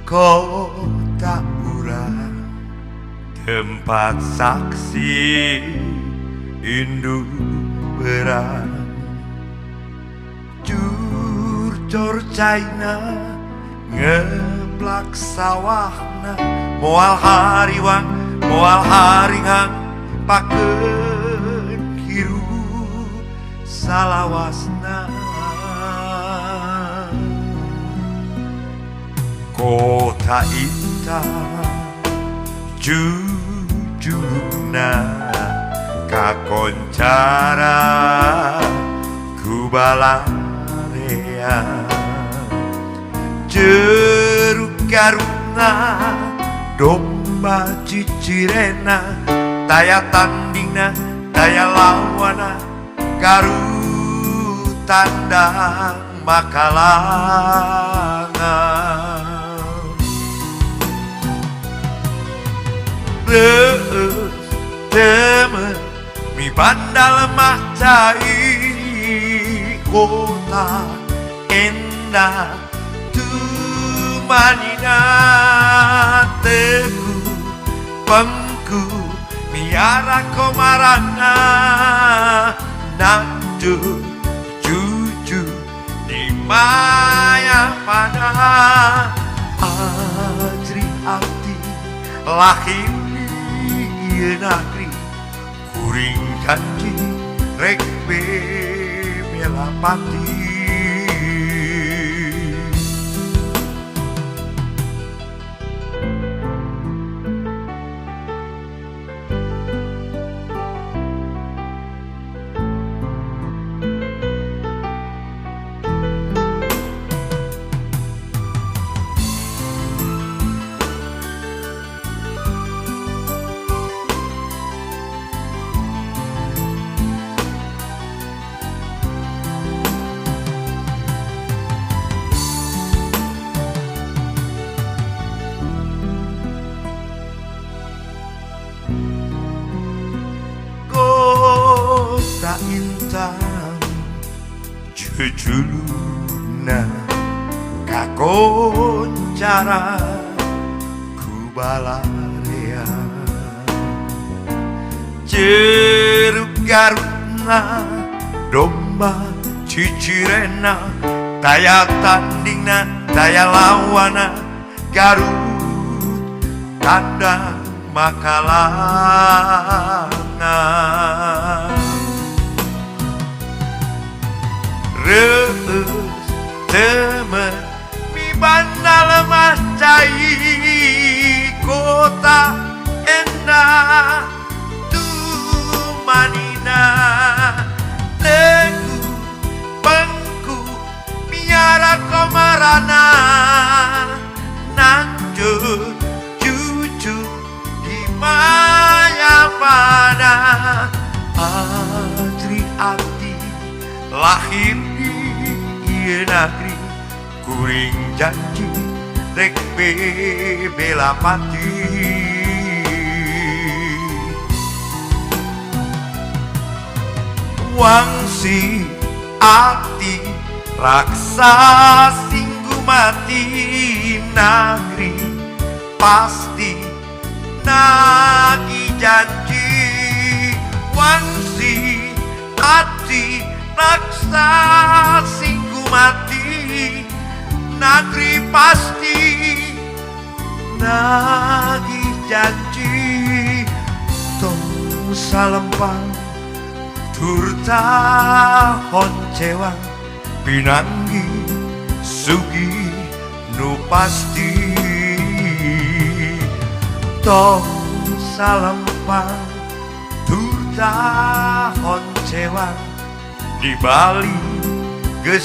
kota urang, tempat saksi induk berang, curcor caina ngeblak sawahna, moal hariwang moal haringang pakeun hirup salawasna. Kota intan jujurna kakoncara ku balarea, jeruk garuna domba cicirena, daya tandingna daya lawana garut tandang makalangan. Reus temen mi banda lemah cai, kota endah tumanina teguh pengku miara komarana nantu cucu di maya pada ajri abdi lahir di negeri kuring janji rek melapati. Kota intan jujuluna kakoncara ku balarea, jeruk garuna domba cicirena, daya tandingna daya lawana garut tandang makalangan. Reus temen mi banda lemah cai, kota endah tumanina teguh pengku miara komarana nanjut cucu di maya pada ajri abdi lahir di negeri kuring janji rek belapati. Wangsi ati raksa singgu mati, negeri pasti nagi janji. Wangsi ati raksa singgu mati, negeri pasti nagi janji. Tong salempang turta honcewang pinanggi sugi nu pasti. Tong salempang turta honcewang di Bali geus